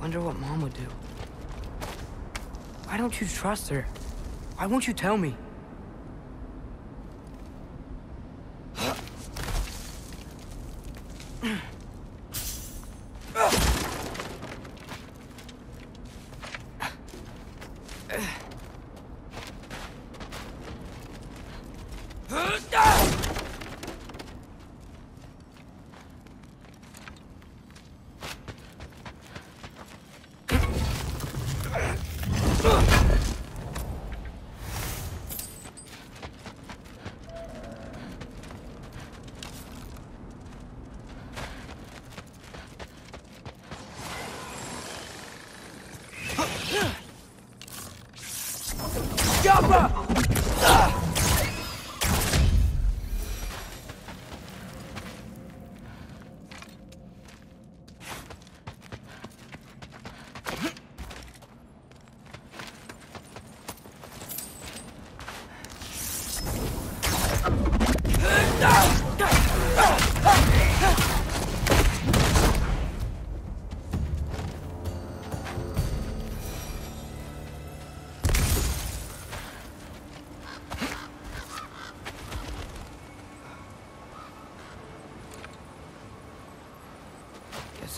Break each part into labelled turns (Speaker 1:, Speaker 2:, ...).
Speaker 1: Wonder what Mom would do. Why don't you trust her? Why won't you tell me?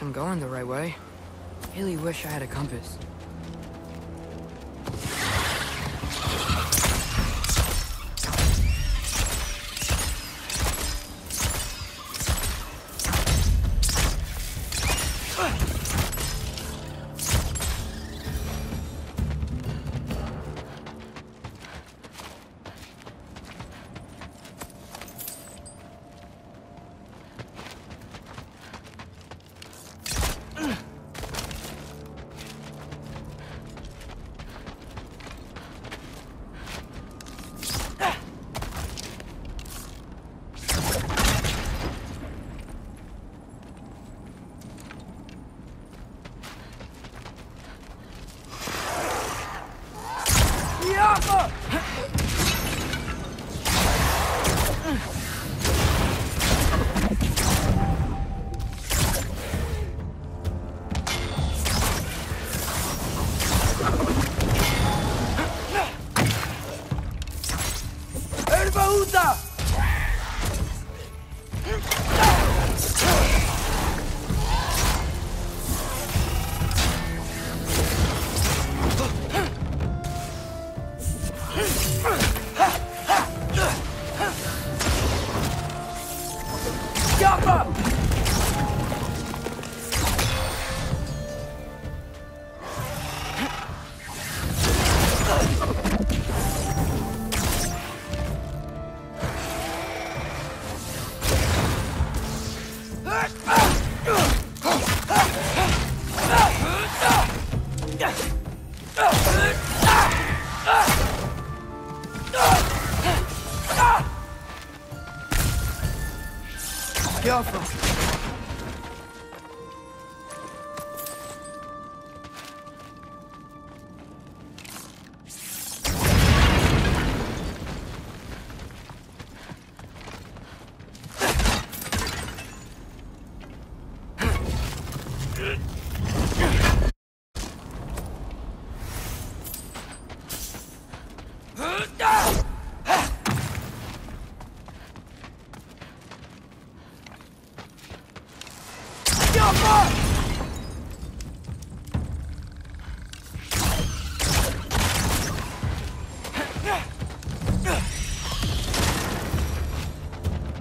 Speaker 1: I'm going the right way. Really wish I had a compass.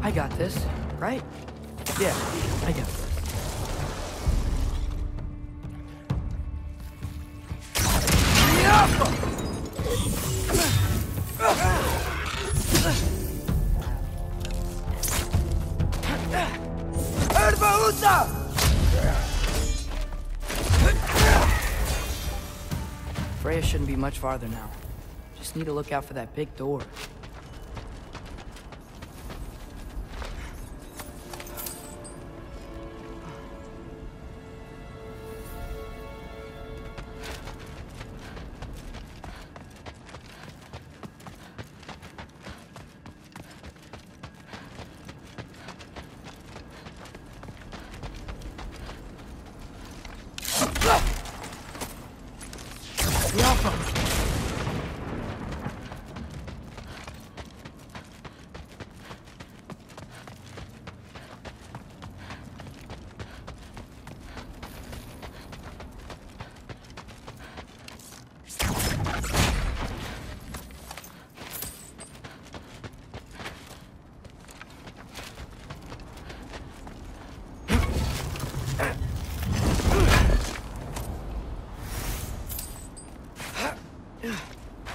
Speaker 1: I got this, right? Yeah, I got this. Freya shouldn't be much farther now. Just need to look out for that big door. The Alpha.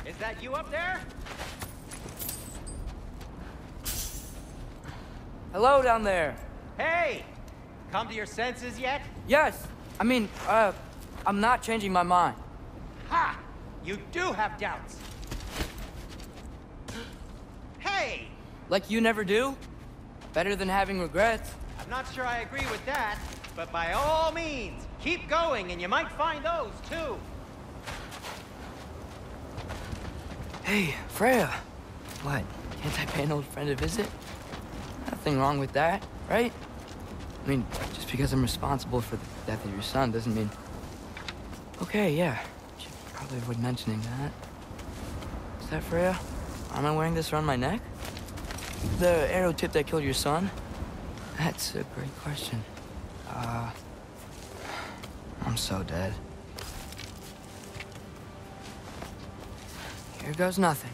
Speaker 2: Is that you up there?
Speaker 1: Hello down there.
Speaker 2: Hey! Come to your senses yet?
Speaker 1: Yes. I mean, I'm not changing my mind.
Speaker 2: Ha! You do have doubts. Hey!
Speaker 1: Like you never do? Better than having regrets.
Speaker 2: I'm not sure I agree with that, but by all means, keep going and you might find those too.
Speaker 1: Hey, Freya. What? Can't I pay an old friend a visit? Nothing wrong with that, right? I mean, just because I'm responsible for the death of your son doesn't mean... Okay, yeah. Should probably avoid mentioning that. Is that Freya? Am I wearing this around my neck? The arrow tip that killed your son? That's a great question. I'm so dead. Here goes nothing.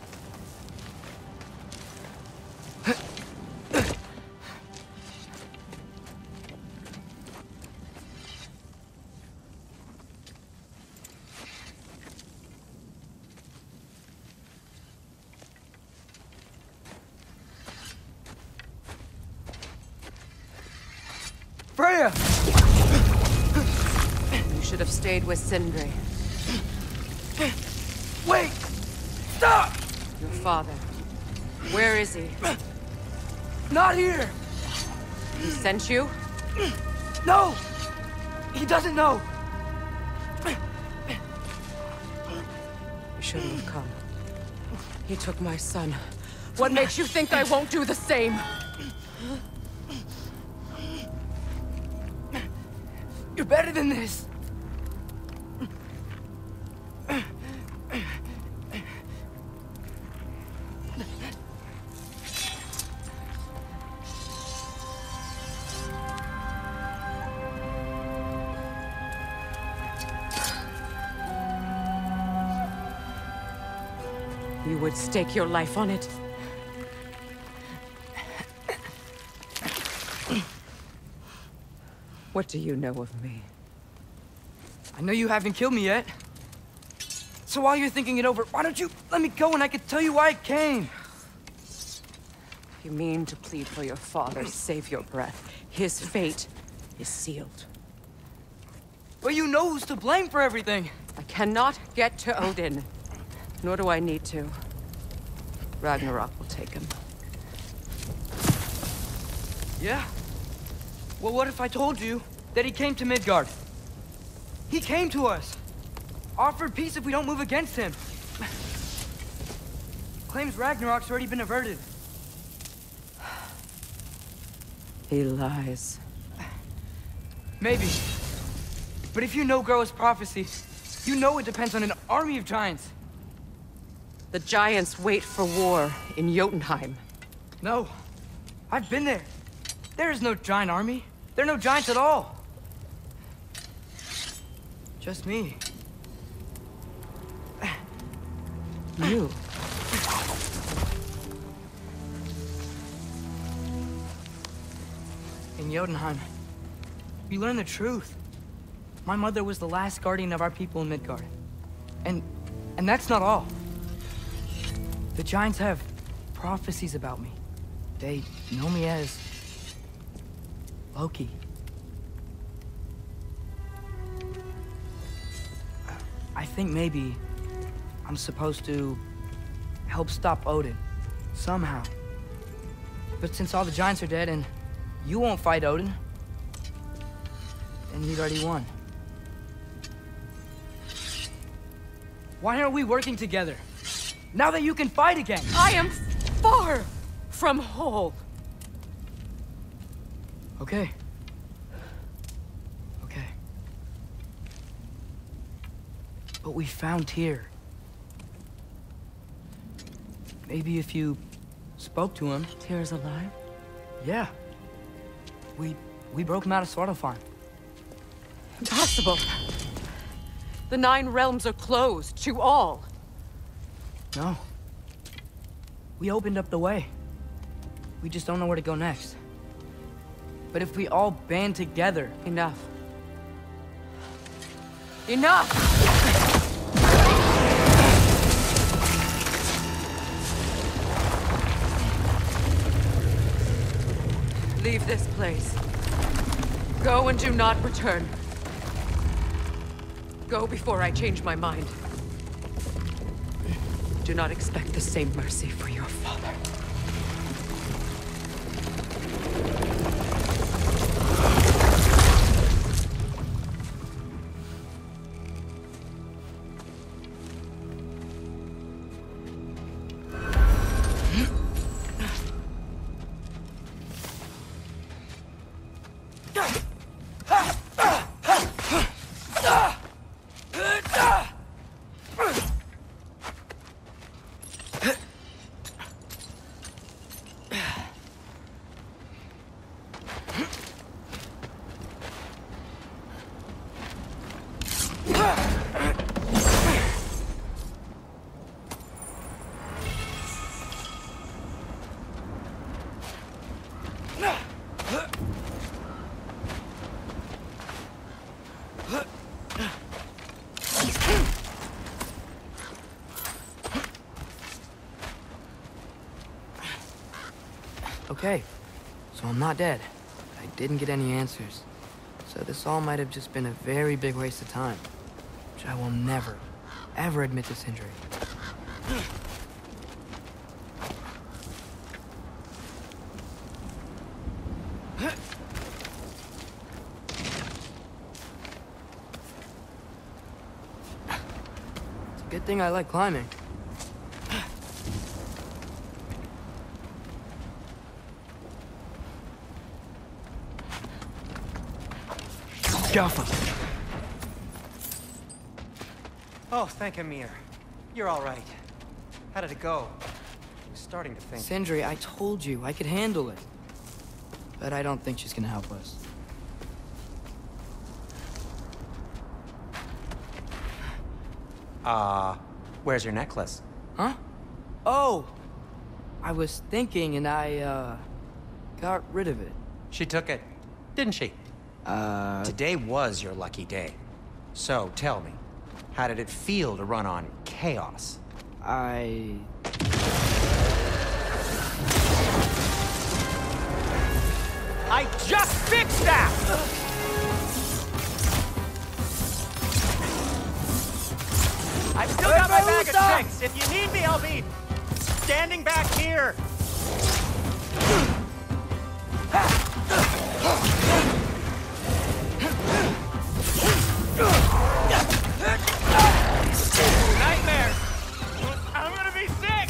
Speaker 1: Freya!
Speaker 3: You should have stayed with Sindri.
Speaker 1: Wait! Stop!
Speaker 3: Your father. Where is he?
Speaker 1: Not here!
Speaker 3: He sent you?
Speaker 1: No! He doesn't know!
Speaker 3: You shouldn't have come. He took my son. What makes you think I won't do the same?
Speaker 1: You're better than this!
Speaker 3: You would stake your life on it? What do you know of me?
Speaker 1: I know you haven't killed me yet. So while you're thinking it over, why don't you let me go and I can tell you why I came?
Speaker 3: You mean to plead for your father, save your breath. His fate is sealed.
Speaker 1: But you know who's to blame for everything.
Speaker 3: I cannot get to Odin. Nor do I need to. Ragnarok will take him.
Speaker 1: Yeah? Well, what if I told you that he came to Midgard? He came to us. Offered peace if we don't move against him. Claims Ragnarok's already been averted.
Speaker 3: He lies.
Speaker 1: Maybe. But if you know Groa's prophecy, you know it depends on an army of giants.
Speaker 3: The giants wait for war in Jotunheim.
Speaker 1: No. I've been there. There is no giant army. There are no giants at all. Just me.
Speaker 3: You?
Speaker 1: In Jotunheim, we learn the truth. My mother was the last guardian of our people in Midgard. And that's not all. The giants have prophecies about me. They know me as Loki. I think maybe I'm supposed to help stop Odin, somehow. But since all the giants are dead and you won't fight Odin, then you'd already won. Why aren't we working together? Now that you can fight again!
Speaker 3: I am far from whole.
Speaker 1: Okay. Okay. what we found here. Maybe if you spoke to him.
Speaker 3: Tyr's alive?
Speaker 1: Yeah. We broke him out of Svartalfheim.
Speaker 3: Impossible. The 9 realms are closed to all.
Speaker 1: No. We opened up the way. We just don't know where to go next. But if we all band together...
Speaker 3: Enough. Enough! Leave this place. Go and do not return. Go before I change my mind. Do not expect the same mercy for your father.
Speaker 1: Okay, so I'm not dead. I didn't get any answers. So this all might have just been a very big waste of time. Which I will never, ever admit to Sindri. It's a good thing I like climbing.
Speaker 2: Oh, thank Amir. You're all right. How did it go? I was starting to think...
Speaker 1: Sindri, I told you I could handle it. But I don't think she's gonna help us.
Speaker 2: Where's your necklace?
Speaker 1: Huh? Oh! I was thinking and I, got rid of it.
Speaker 2: She took it, didn't she? Today was your lucky day. So, tell me, how did it feel to run on chaos?
Speaker 1: I
Speaker 2: just fixed that! I've still got my bag of tricks. If you need me, I'll be standing back here. Nightmare! I'm gonna be sick!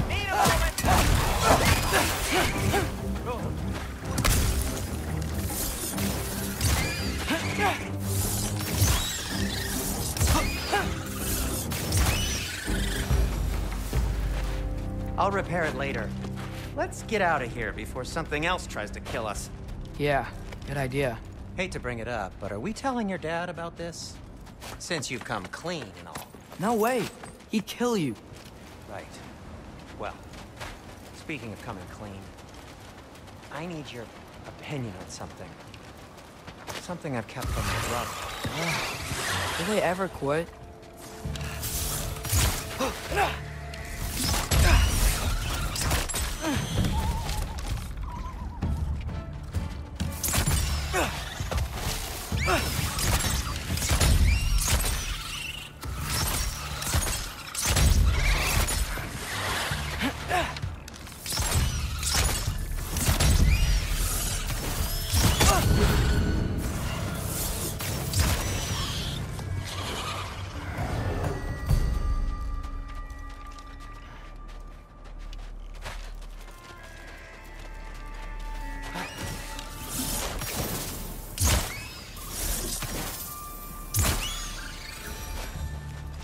Speaker 2: Need a moment! I'll repair it later. Let's get out of here before something else tries to kill us.
Speaker 1: Yeah, good idea.
Speaker 2: Hate to bring it up, but are we telling your dad about this? Since you've come clean and all.
Speaker 1: No way. He'd kill you.
Speaker 2: Right. Well, speaking of coming clean, I need your opinion on something. Something I've kept from my brother.
Speaker 1: Will they ever quit?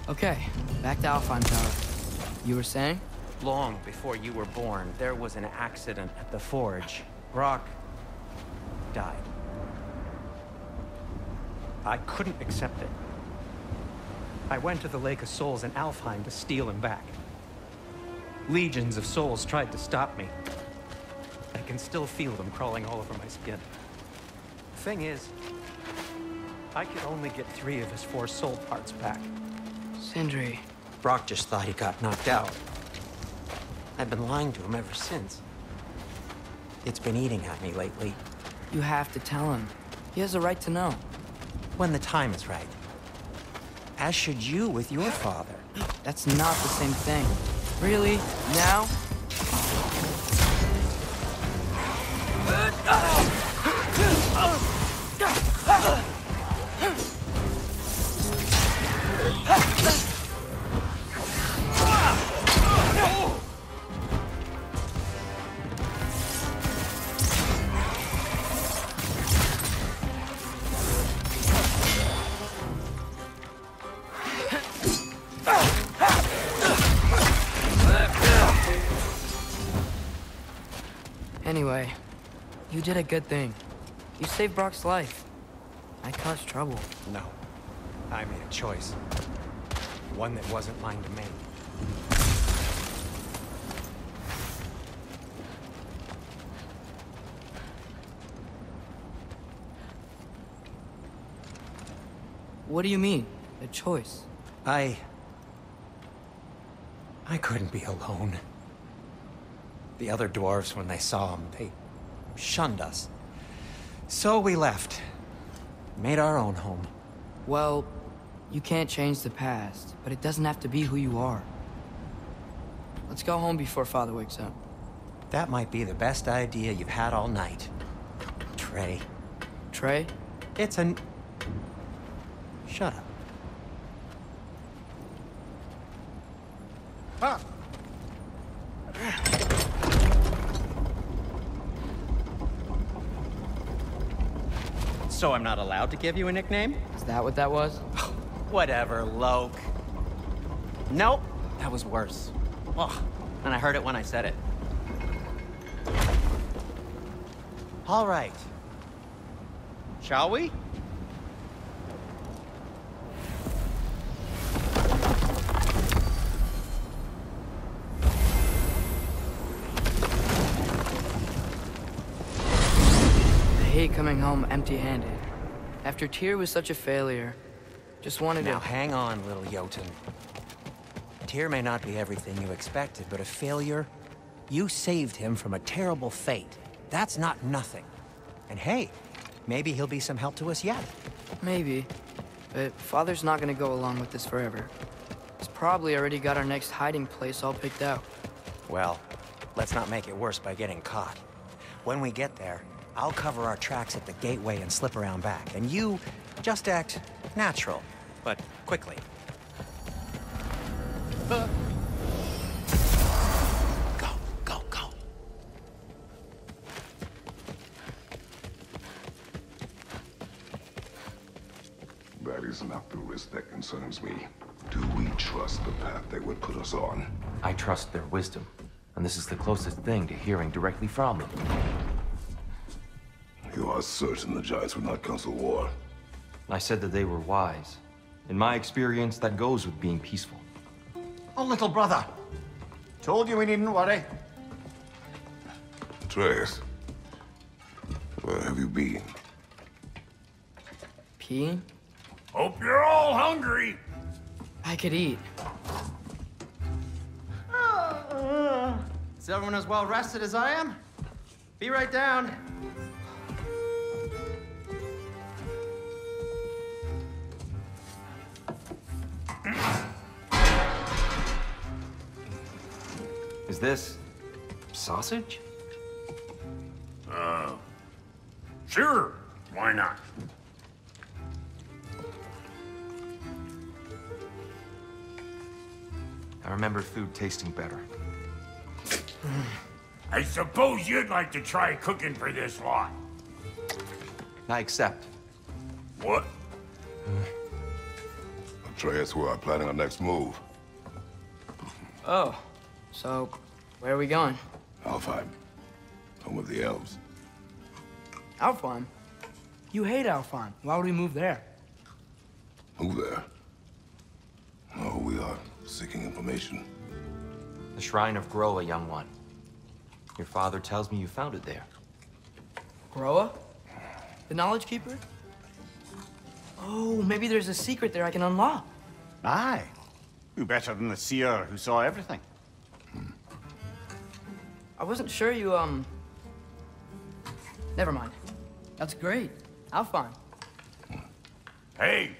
Speaker 1: Okay, back to Alfheim Tower. You were saying?
Speaker 2: Long before you were born, there was an accident at the forge. Brock died. I couldn't accept it. I went to the Lake of Souls in Alfheim to steal him back. Legions of souls tried to stop me. I can still feel them crawling all over my skin. Thing is, I could only get 3 of his 4 soul parts back.
Speaker 1: Sindri.
Speaker 2: Brock just thought he got knocked out. I've been lying to him ever since. It's been eating at me lately.
Speaker 1: You have to tell him. He has a right to know.
Speaker 2: When the time is right. As should you with your father.
Speaker 1: That's not the same thing. Really? Now? Anyway, you did a good thing. You saved Brock's life. I caused trouble.
Speaker 2: No. I made a choice. One that wasn't mine to make.
Speaker 1: What do you mean, a choice?
Speaker 2: I couldn't be alone. The other dwarves, when they saw him, they shunned us. So we left. Made our own home.
Speaker 1: Well, you can't change the past, but it doesn't have to be who you are. Let's go home before Father wakes up.
Speaker 2: That might be the best idea you've had all night. Trey.
Speaker 1: Trey?
Speaker 2: It's an... Shut up. Ah! So I'm not allowed to give you a nickname?
Speaker 1: Is that what that was?
Speaker 2: Whatever, Loke. Nope, that was worse. Ugh, and I heard it when I said it. All right. Shall we?
Speaker 1: I hate coming home empty-handed. After Tyr was such a failure, just wanted
Speaker 2: Now
Speaker 1: to...
Speaker 2: hang on, little Jotun. Tyr may not be everything you expected, but a failure? You saved him from a terrible fate. That's not nothing. And hey, maybe he'll be some help to us yet.
Speaker 1: Maybe. But Father's not gonna go along with this forever. He's probably already got our next hiding place all picked out.
Speaker 2: Well, let's not make it worse by getting caught. When we get there, I'll cover our tracks at the gateway and slip around back. And you just act natural, but quickly. Go, go, go.
Speaker 4: That is not the risk that concerns me. Do we trust the path they would put us on?
Speaker 5: I trust their wisdom, and this is the closest thing to hearing directly from them.
Speaker 4: You are certain the Giants would not counsel war?
Speaker 5: I said that they were wise. In my experience, that goes with being peaceful.
Speaker 6: Oh, little brother. Told you we needn't worry.
Speaker 4: Atreus, where have you been?
Speaker 1: Peeing?
Speaker 6: Hope you're all hungry.
Speaker 1: I could eat.
Speaker 6: Is everyone as well rested as I am? Be right down.
Speaker 5: Is this sausage?
Speaker 6: Sure. Why not?
Speaker 5: I remember food tasting better.
Speaker 6: I suppose you'd like to try cooking for this lot.
Speaker 5: I accept.
Speaker 6: What?
Speaker 4: Atreus, who are planning our next move.
Speaker 1: Oh, so where are we going?
Speaker 4: Alfhei, home of the elves.
Speaker 1: Alfheim? You hate Alfheim. Why would we move there?
Speaker 4: Move there? Oh, we are seeking information.
Speaker 5: The Shrine of Groa, young one. Your father tells me you found it there.
Speaker 1: Groa? The Knowledge Keeper? Oh, maybe there's a secret there I can unlock.
Speaker 6: Aye. Who better than the seer who saw everything?
Speaker 1: I wasn't sure you, Never mind. That's great. Alfheim.
Speaker 7: Hey,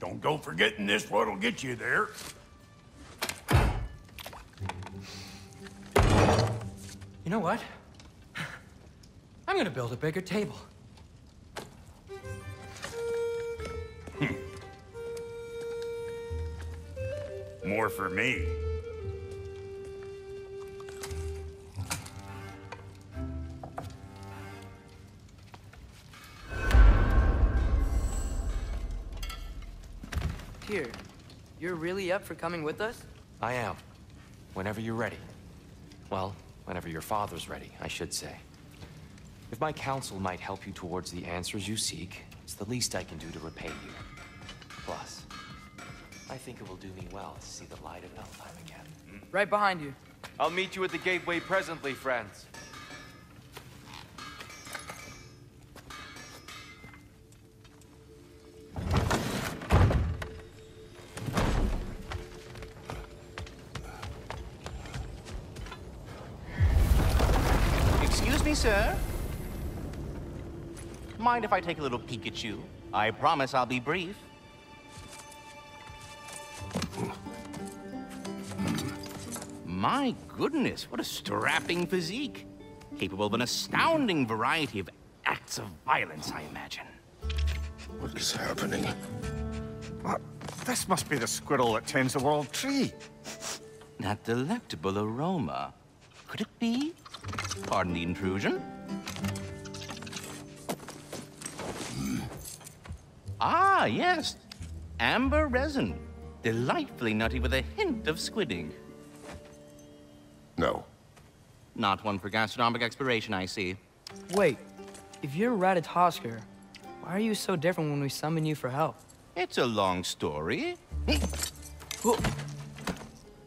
Speaker 7: don't go forgetting this what'll get you there.
Speaker 2: You know what? I'm gonna build a bigger table.
Speaker 7: More for me.
Speaker 1: Here, you're really up for coming with us?
Speaker 5: I am. Whenever you're ready. Well, whenever your father's ready, I should say. If my counsel might help you towards the answers you seek, it's the least I can do to repay you. Plus, I think it will do me well to see the light of Alfheim again.
Speaker 1: Right behind you.
Speaker 5: I'll meet you at the gateway presently, friends.
Speaker 8: Excuse me, sir. Mind if I take a little peek at you? I promise I'll be brief. My goodness, what a strapping physique. Capable of an astounding variety of acts of violence, I imagine.
Speaker 4: What is happening?
Speaker 6: This must be the squirrel that tends the world tree.
Speaker 8: That delectable aroma. Could it be? Pardon the intrusion. Ah, yes. Amber resin. Delightfully nutty with a hint of squidding.
Speaker 4: No.
Speaker 8: Not one for gastronomic exploration, I see.
Speaker 1: Wait, if you're Ratatoskr, why are you so different when we summon you for help?
Speaker 8: It's a long story.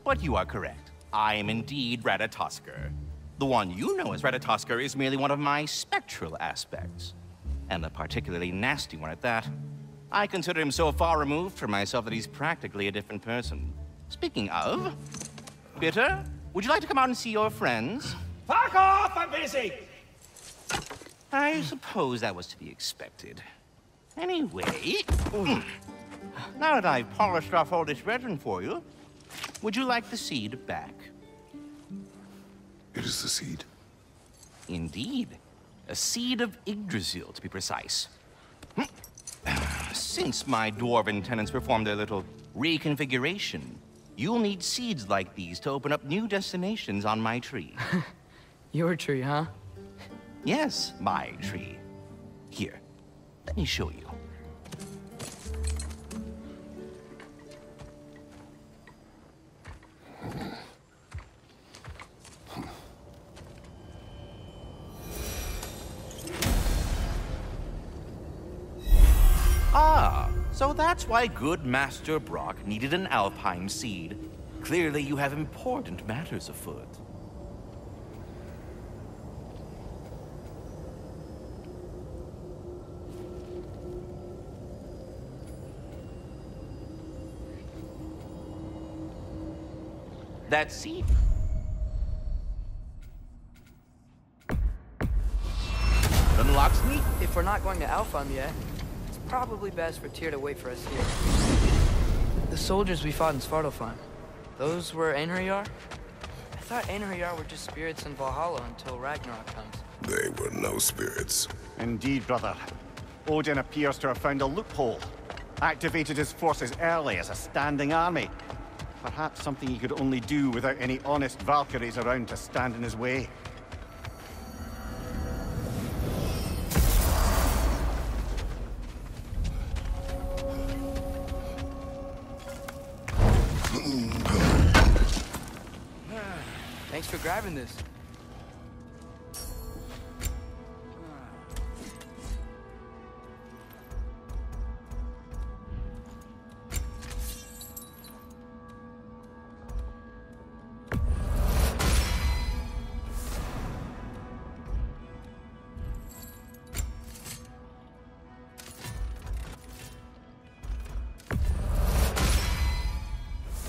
Speaker 8: But you are correct. I am indeed Ratatoskr. The one you know as Ratatoskr is merely one of my spectral aspects. And a particularly nasty one at that. I consider him so far removed from myself that he's practically a different person. Speaking of... Bitter, would you like to come out and see your friends?
Speaker 7: Fuck off! I'm busy!
Speaker 8: I suppose that was to be expected. Anyway... Now that I've polished off all this resin for you, would you like the seed back?
Speaker 4: It is the seed.
Speaker 8: Indeed. A seed of Yggdrasil, to be precise. Since my dwarven tenants performed their little reconfiguration, you'll need seeds like these to open up new destinations on my tree.
Speaker 1: Your tree, huh?
Speaker 8: Yes, my tree. Here, let me show you. Ah, so that's why good Master Brock needed an Alfheim seed. Clearly you have important matters afoot. That seed... unlocks me.
Speaker 1: If we're not going to Alfheim yet, it's probably best for Tyr to wait for us here. The soldiers we fought in Svartalfheim, those were Einherjar? I thought Einherjar were just spirits in Valhalla until Ragnarok comes.
Speaker 4: They were no spirits.
Speaker 6: Indeed, brother. Odin appears to have found a loophole. Activated his forces early as a standing army. Perhaps something he could only do without any honest Valkyries around to stand in his way.
Speaker 1: Thanks for grabbing this.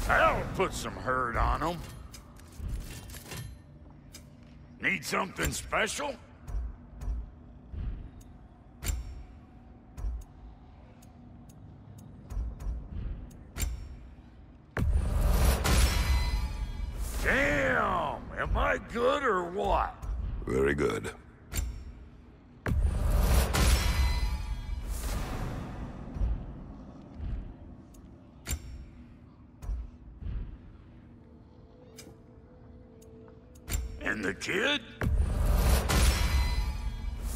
Speaker 7: That'll put some hurt on them. Need something special? Damn! Am I good or what?
Speaker 4: Very good.
Speaker 7: And the kid?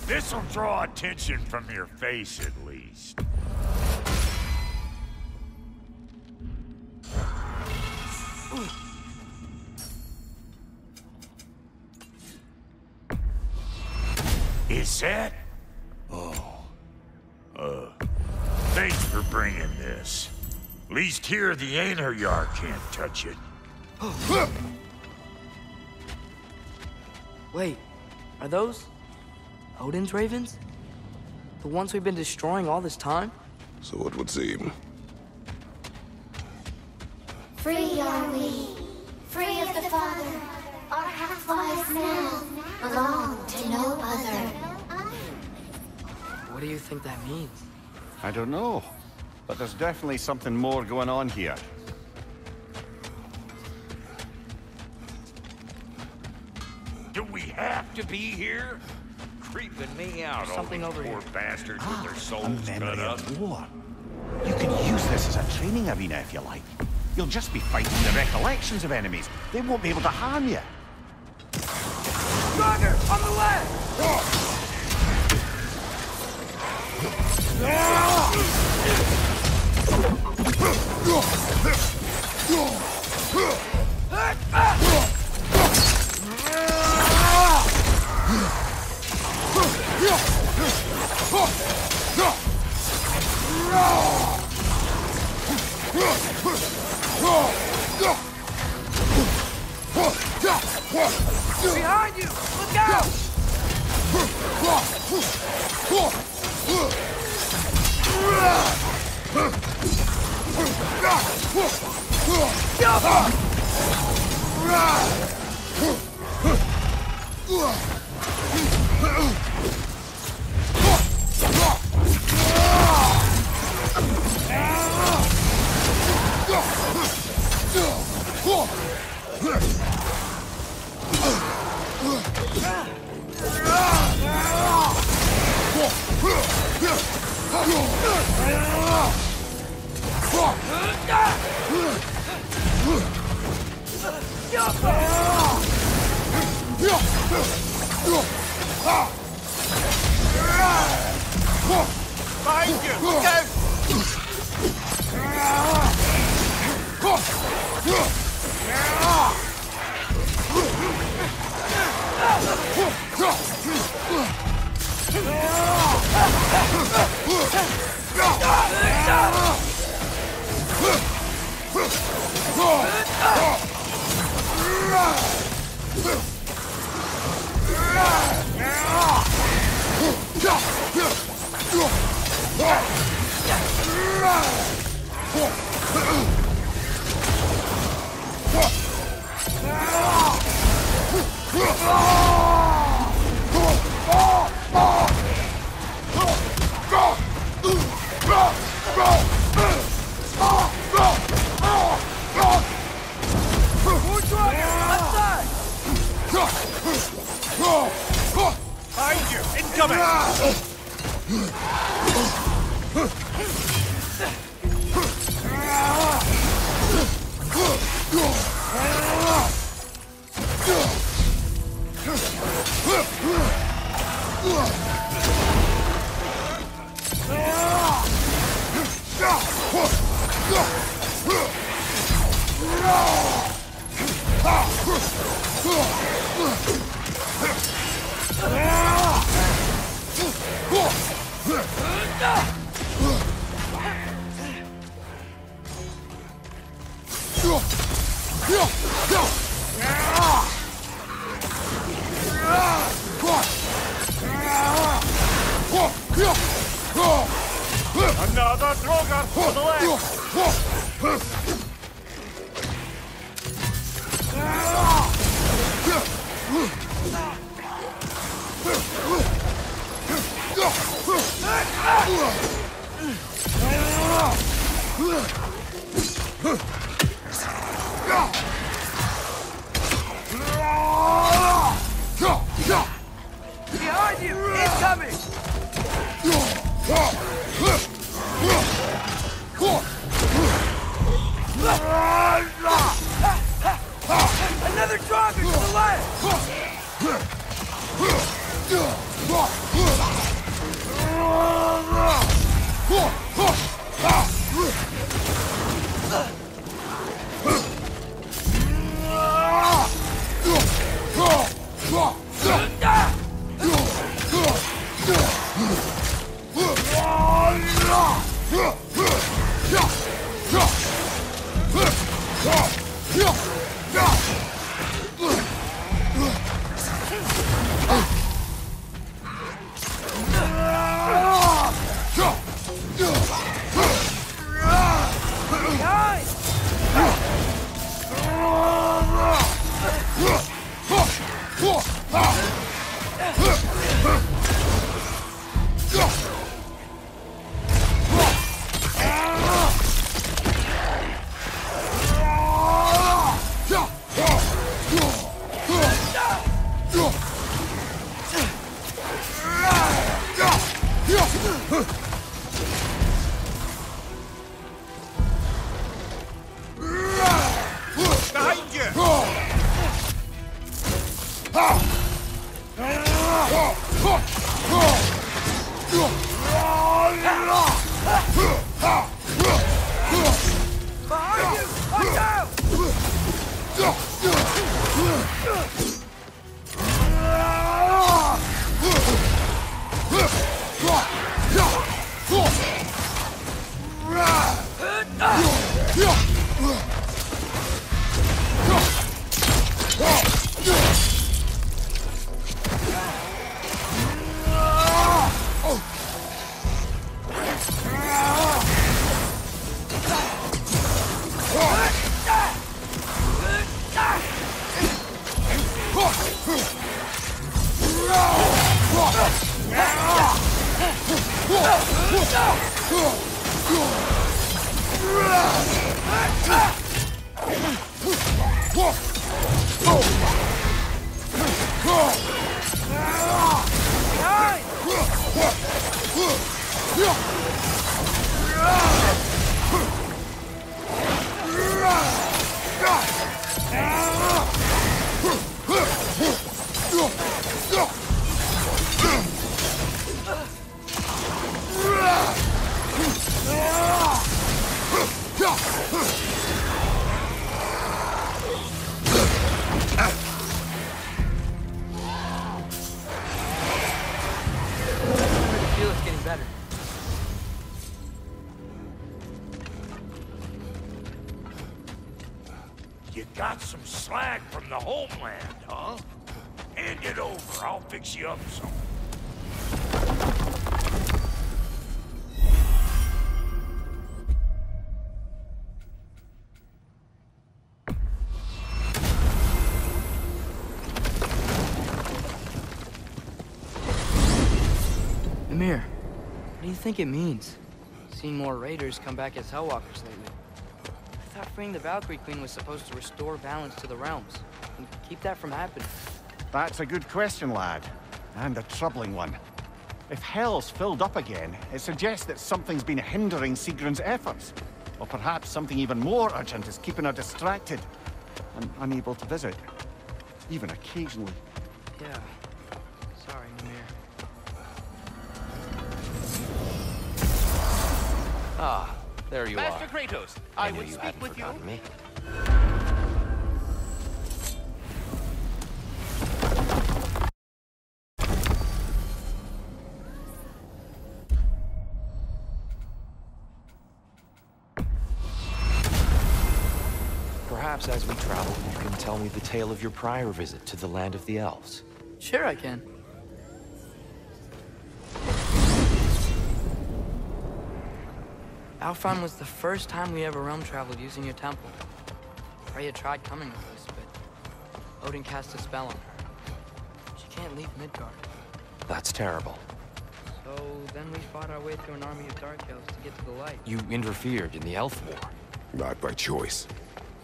Speaker 7: This'll draw attention from your face, at least. Is that? Oh. Thanks for bringing this. Least here the Einherjar can't touch it.
Speaker 1: Wait, are those Odin's ravens? The ones we've been destroying all this time?
Speaker 4: So it would seem.
Speaker 9: Free are we, free of the Father. Our half-lives now belong to no other.
Speaker 1: What do you think that means?
Speaker 6: I don't know, but there's definitely something more going on here.
Speaker 7: Do we have to be here? Creeping me out,
Speaker 1: Something
Speaker 7: all these
Speaker 1: over
Speaker 7: poor
Speaker 1: here.
Speaker 7: bastards with their
Speaker 6: A
Speaker 7: souls cut
Speaker 6: memory
Speaker 7: up.
Speaker 6: of war. You can use this as a training arena if you like. You'll just be fighting the recollections of enemies. They won't be able to harm you.
Speaker 1: Ragnar, on the left! Behind you! Look out!
Speaker 6: Behind you! Look out! Behind you! Incoming! Another Drogar for the left!
Speaker 1: Behind you! Incoming! Another Dragon to the left!
Speaker 7: You got some slack from the homeland, huh? Hand it over, I'll fix you up some.
Speaker 1: Amir, what do you think it means? Seen more raiders come back as Hellwalkers lately. I thought freeing the Valkyrie Queen was supposed to restore balance to the realms and keep that from happening.
Speaker 6: That's a good question, lad. And a troubling one. If Hell's filled up again, it suggests that something's been hindering Sigrun's efforts. Or perhaps something even more urgent is keeping her distracted and unable to visit. Even occasionally.
Speaker 1: Yeah. Sorry, Amir.
Speaker 5: Ah, there you
Speaker 8: Master
Speaker 5: are.
Speaker 8: Kratos,
Speaker 5: I
Speaker 8: I
Speaker 5: knew
Speaker 8: would
Speaker 5: you
Speaker 8: speak
Speaker 5: hadn't
Speaker 8: with you.
Speaker 5: forgotten me. Perhaps as we travel, you can tell me the tale of your prior visit to the land of the elves.
Speaker 1: Sure I can. Alfheim was the first time we ever realm traveled using your temple. Freya tried coming with us, but Odin cast a spell on her. She can't leave Midgard.
Speaker 5: That's terrible.
Speaker 1: So then we fought our way through an army of dark elves to get to the light.
Speaker 5: You interfered in the elf war.
Speaker 4: Not by choice.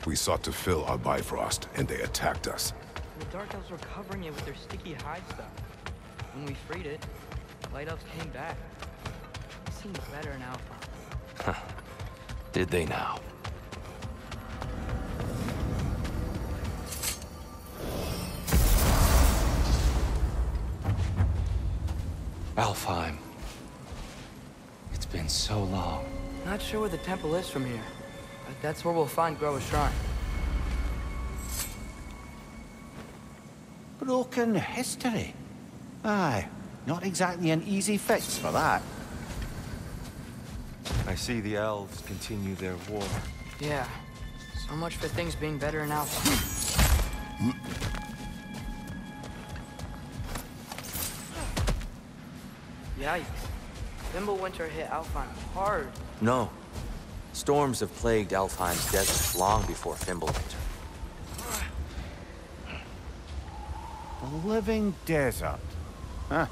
Speaker 4: We sought to fill our Bifrost, and they attacked us.
Speaker 1: The dark elves were covering it with their sticky hide stuff. When we freed it, light elves came back. It seemed better in Alfheim.
Speaker 5: Did they now? Alfheim. It's been so long.
Speaker 1: Not sure where the temple is from here, but that's where we'll find Groa's shrine.
Speaker 6: Broken history. Aye, not exactly an easy fix for that.
Speaker 5: I see the elves continue their war.
Speaker 1: Yeah, so much for things being better in Alfheim. Yikes. Fimbulwinter hit Alfheim hard.
Speaker 5: No. Storms have plagued Alfheim's desert long before Fimbulwinter.
Speaker 6: The living desert. Huh.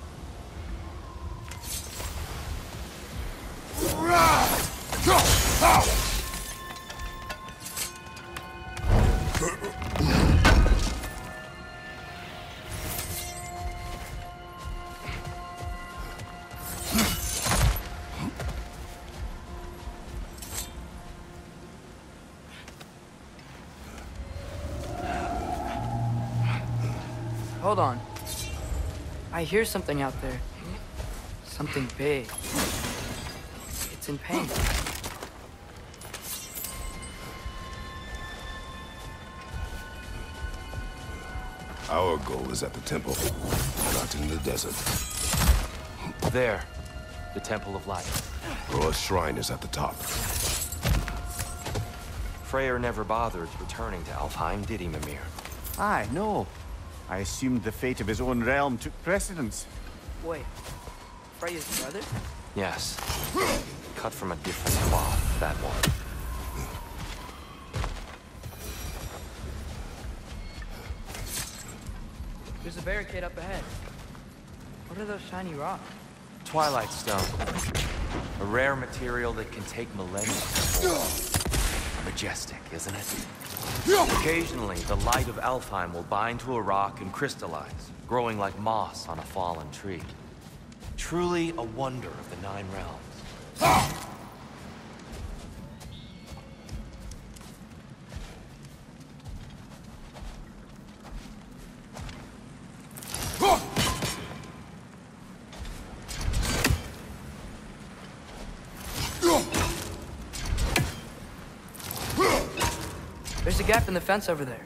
Speaker 1: Hold on. I hear something out there. Something big. It's in pain.
Speaker 4: Our goal is at the temple, not in the desert.
Speaker 5: There. The Temple of Light.
Speaker 4: Groa's shrine is at the top.
Speaker 5: Freyr never bothered returning to Alfheim, did he, Mimir?
Speaker 6: Aye, no. I assumed the fate of his own realm took precedence.
Speaker 1: Wait. Freya's brother?
Speaker 5: Yes. Cut from a different cloth, that one.
Speaker 1: There's a barricade up ahead. What are those shiny rocks?
Speaker 5: Twilight Stone. A rare material that can take millennia to form. Majestic, isn't it? Occasionally, the light of Alfheim will bind to a rock and crystallize, growing like moss on a fallen tree. Truly a wonder of the Nine Realms.
Speaker 1: There's a gap in the fence over there.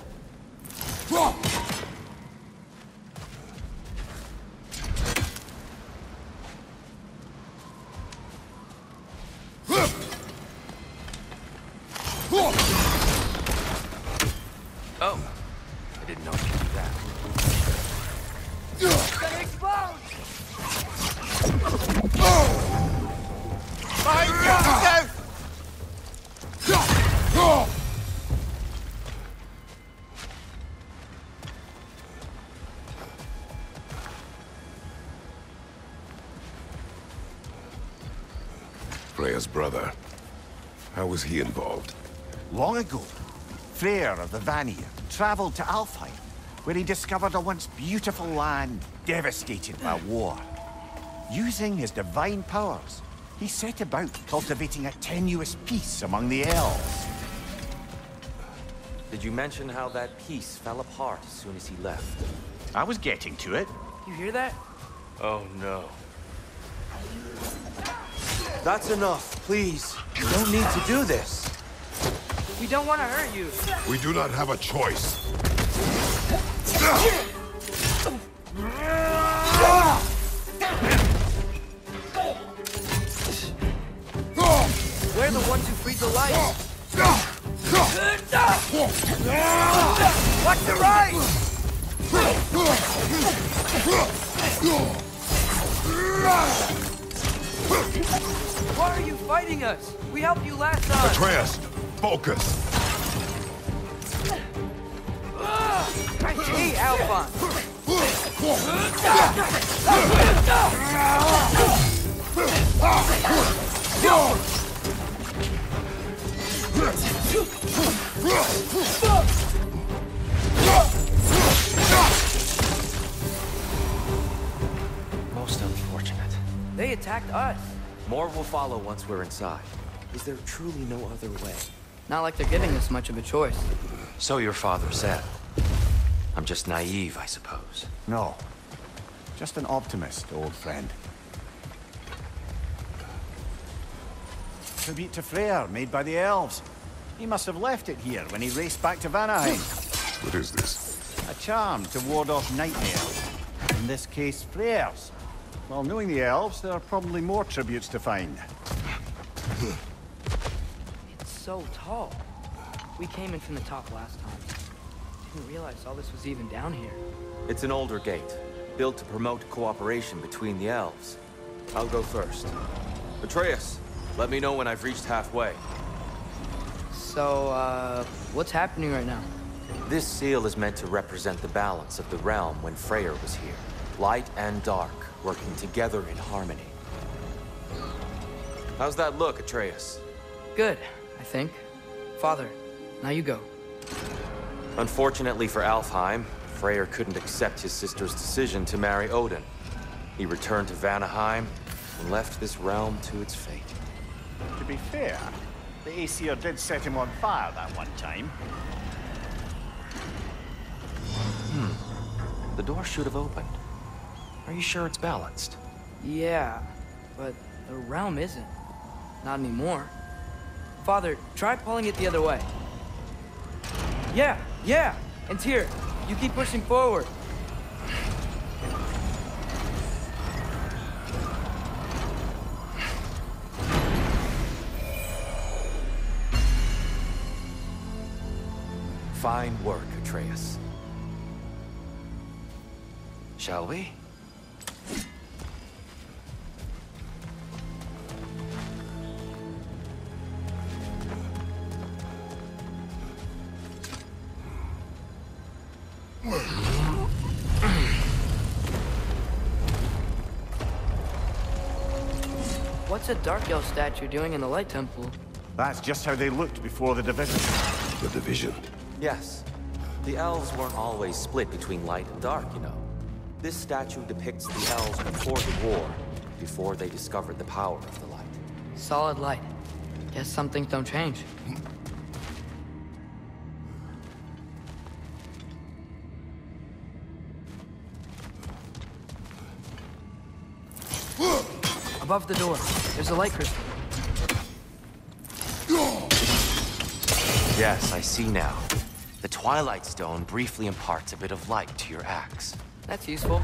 Speaker 5: Oh, I didn't know you could do that.
Speaker 1: It's gonna explode!
Speaker 4: Freya's brother. How was he involved?
Speaker 6: Long ago, Freyr of the Vanir traveled to Alfheim, where he discovered a once beautiful land devastated by war. Using his divine powers, he set about cultivating a tenuous peace among the elves.
Speaker 5: Did you mention how that peace fell apart as soon as he left?
Speaker 6: I was getting to it.
Speaker 1: You hear that?
Speaker 5: Oh no. That's enough, please. You don't need to do this.
Speaker 1: We don't want to hurt you.
Speaker 4: We do not have a choice.
Speaker 1: We're the ones who freed the light. Watch the right! Why are you fighting us? We helped you last time.
Speaker 4: Atreus, focus.
Speaker 1: I hate Alfhei.
Speaker 5: Most unfortunate.
Speaker 1: They attacked us.
Speaker 5: More will follow once we're inside. Is there truly no other way?
Speaker 1: Not like they're giving us much of a choice.
Speaker 5: So your father said. I'm just naive, I suppose.
Speaker 6: No. Just an optimist, old friend. Tribute to Freyr, made by the elves. He must have left it here when he raced back to Vanaheim.
Speaker 4: What is this?
Speaker 6: A charm to ward off nightmares. In this case, Freyr's. Well, knowing the elves, there are probably more tributes to find.
Speaker 1: It's so tall. We came in from the top last time. Didn't realize all this was even down here.
Speaker 5: It's an older gate, built to promote cooperation between the elves. I'll go first. Atreus, let me know when I've reached halfway.
Speaker 1: So, what's happening right now?
Speaker 5: This seal is meant to represent the balance of the realm when Freyr was here. Light and dark, working together in harmony. How's that look, Atreus?
Speaker 1: Good, I think. Father, now you go.
Speaker 5: Unfortunately for Alfheim, Freyr couldn't accept his sister's decision to marry Odin. He returned to Vanaheim and left this realm to its fate.
Speaker 6: To be fair, the Aesir did set him on fire that one time.
Speaker 5: The door should have opened. Are you sure it's balanced?
Speaker 1: Yeah, but the realm isn't. Not anymore. Father, try pulling it the other way. Yeah! And here, you keep pushing forward.
Speaker 5: Fine work, Atreus. Shall we?
Speaker 1: What's a Dark Elf statue doing in the Light Temple?
Speaker 6: That's just how they looked before the division.
Speaker 4: The division.
Speaker 5: Yes. The elves weren't always split between light and dark, you know. This statue depicts the elves before the war, before they discovered the power of the light.
Speaker 1: Solid light. Guess some things don't change. Above the door, there's a light crystal.
Speaker 5: Yes, I see now. The Twilight Stone briefly imparts a bit of light to your axe.
Speaker 1: That's useful.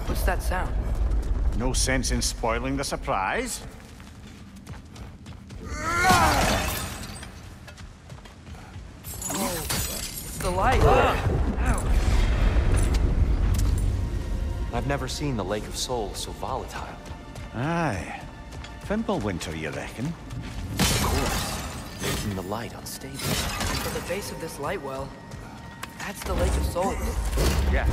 Speaker 1: What's that sound?
Speaker 6: No sense in spoiling the surprise.
Speaker 1: It's the light. Ow.
Speaker 5: I've never seen the Lake of Souls so volatile.
Speaker 6: Aye. Fimbulwinter, you reckon?
Speaker 5: Of course, making the light unstable.
Speaker 1: At the base of this light well, that's the Lake of Souls.
Speaker 5: Yes.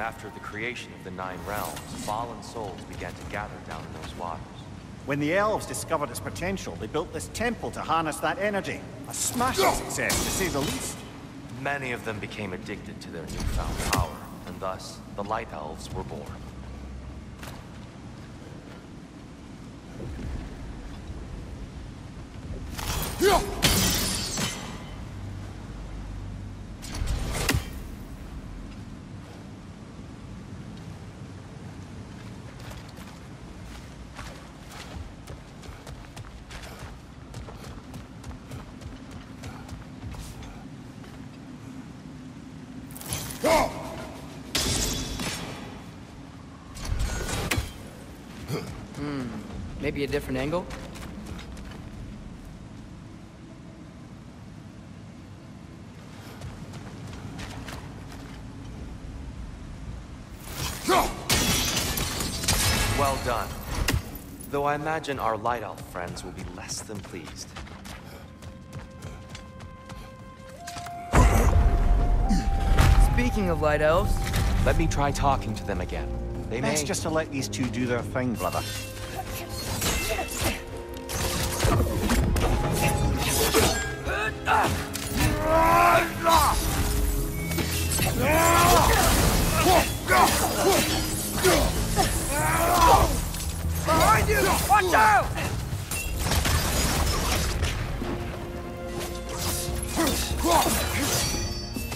Speaker 5: After the creation of the Nine Realms, fallen souls began to gather down in those waters.
Speaker 6: When the elves discovered its potential, they built this temple to harness that energy. A smashing success, to say the least.
Speaker 5: Many of them became addicted to their newfound power, and thus, the Light Elves were born.
Speaker 1: Maybe a different angle?
Speaker 5: Well done. Though I imagine our light elf friends will be less than pleased.
Speaker 1: Speaking of light elves,
Speaker 5: Let me try talking to them again. They may...
Speaker 6: Best just to let these two do their thing, brother.
Speaker 7: Behind you! Watch out!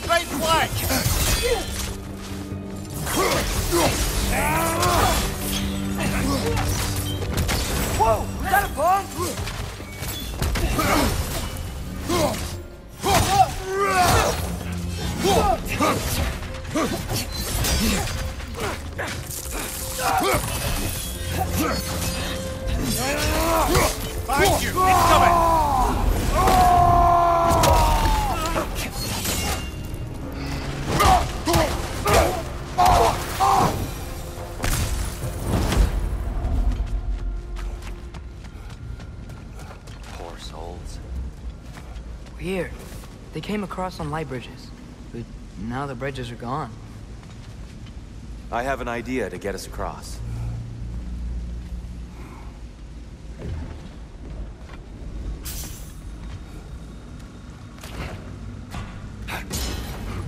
Speaker 6: Right flank!
Speaker 1: whoa, is that a bomb?
Speaker 6: Behind you! Incoming!
Speaker 5: Poor souls.
Speaker 1: Weird. They came across on light bridges, but now the bridges are gone.
Speaker 5: I have an idea to get us across.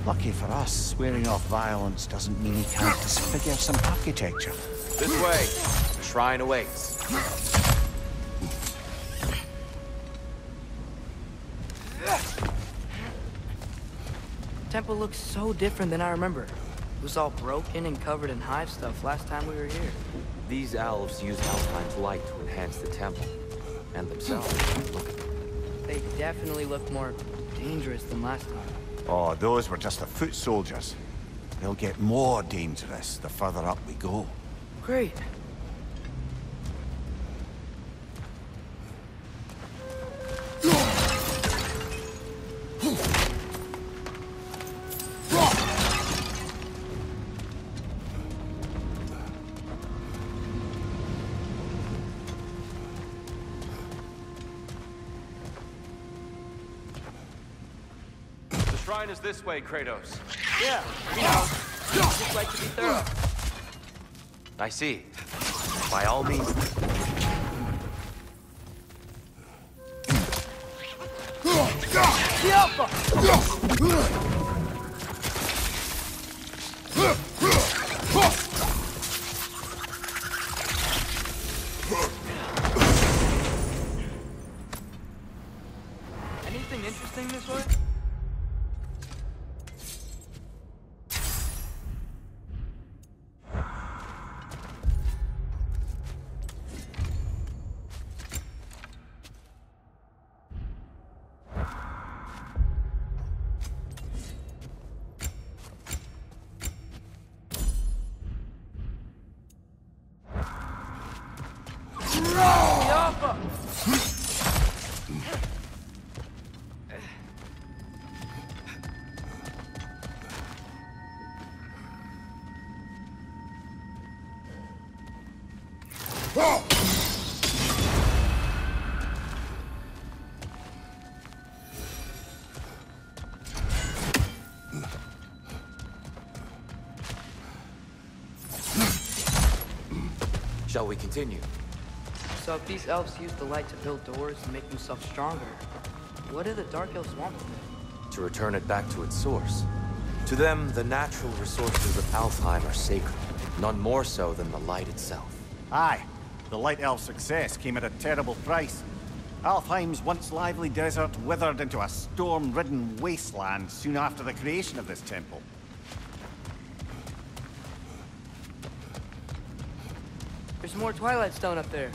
Speaker 6: Lucky for us, swearing off violence doesn't mean he can't disfigure some architecture.
Speaker 5: This way. The shrine awaits.
Speaker 1: Temple looks so different than I remember. It was all broken and covered in hive stuff last time we were here.
Speaker 5: These elves use Alfheim's light to enhance the temple. And themselves. Look at them.
Speaker 1: They definitely look more dangerous than last time.
Speaker 6: Oh, those were just the foot soldiers. They'll get more dangerous the further up we go.
Speaker 1: Great.
Speaker 5: The shrine is this way, Kratos.
Speaker 1: Yeah, you know, just like to be thorough.
Speaker 5: I see. By all means.
Speaker 1: The Alpha! Anything interesting this way?
Speaker 5: Shall we continue?
Speaker 1: So if these elves use the light to build doors and make themselves stronger, what do the Dark Elves want from it?
Speaker 5: To return it back to its source. To them, the natural resources of Alfheim are sacred, none more so than the light itself.
Speaker 6: Aye, the Light Elf's success came at a terrible price. Alfheim's once lively desert withered into a storm-ridden wasteland soon after the creation of this temple.
Speaker 1: There's more Twilight Stone up there.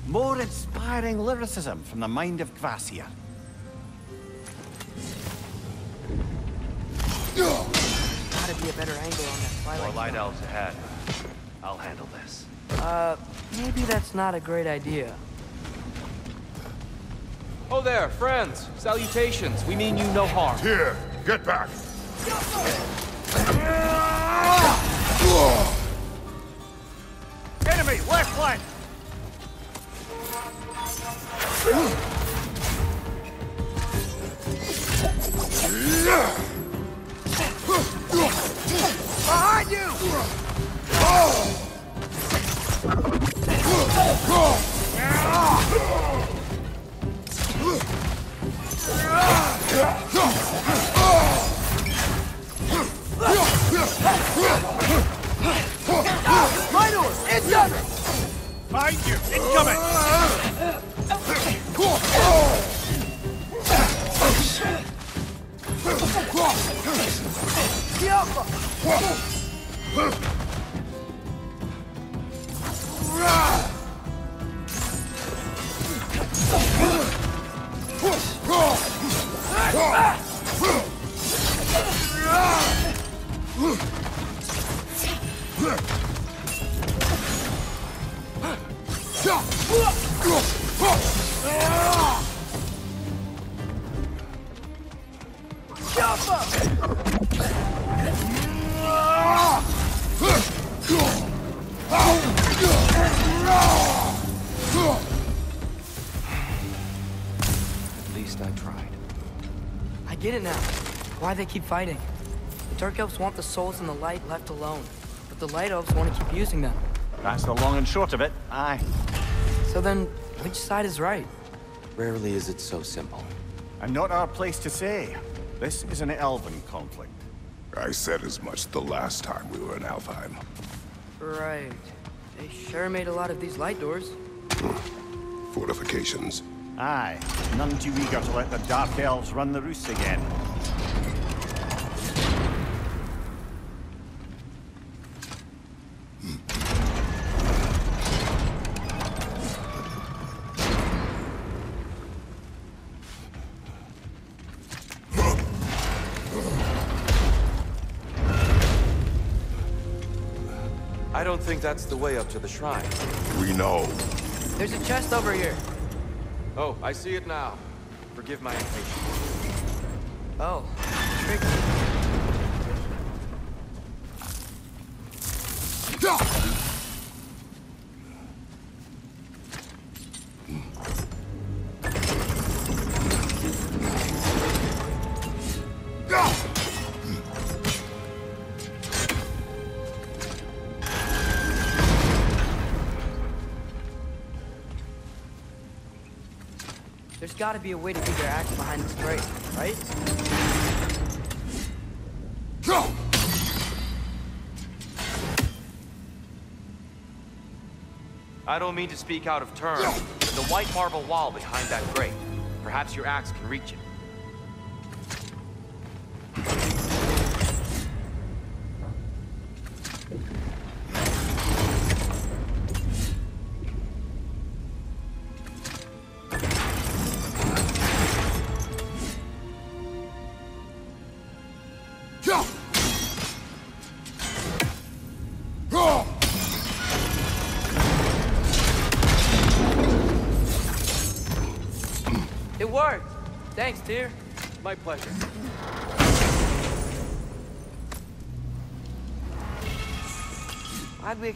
Speaker 6: More inspiring inspiring lyricism from the mind of Gracia.
Speaker 1: Gotta be a better angle on that twilight.
Speaker 5: More light elves ahead. I'll handle this.
Speaker 1: Maybe that's not a great idea.
Speaker 5: Oh there, friends. Salutations. We mean you no harm.
Speaker 7: Here, get back.
Speaker 6: Enemy, left flank!
Speaker 1: Behind you!
Speaker 7: Minors, incoming!
Speaker 6: Behind you, incoming!
Speaker 5: At least I tried.
Speaker 1: I get it now. Why they keep fighting. The Dark Elves want the souls in the light left alone, but the Light Elves want to keep using them.
Speaker 6: That's the long and short of it, aye.
Speaker 1: So then, which side is right?
Speaker 5: Rarely is it so simple.
Speaker 6: And not our place to say. This is an elven conflict.
Speaker 4: I said as much the last time we were in Alfhei.
Speaker 1: Right. They sure made a lot of these light doors.
Speaker 4: Fortifications.
Speaker 6: Aye, none too eager to let the Dark Elves run the roost again.
Speaker 5: I don't think that's the way up to the shrine.
Speaker 4: We know.
Speaker 1: There's a chest over here.
Speaker 5: Oh, I see it now. Forgive my impatience.
Speaker 1: Oh, tricky. There's gotta be a way to get your axe behind this crate, right?
Speaker 5: I don't mean to speak out of turn. The white marble wall behind that grate. Perhaps your axe can reach it.
Speaker 1: It worked! Thanks, dear.
Speaker 5: My pleasure.
Speaker 1: Why'd we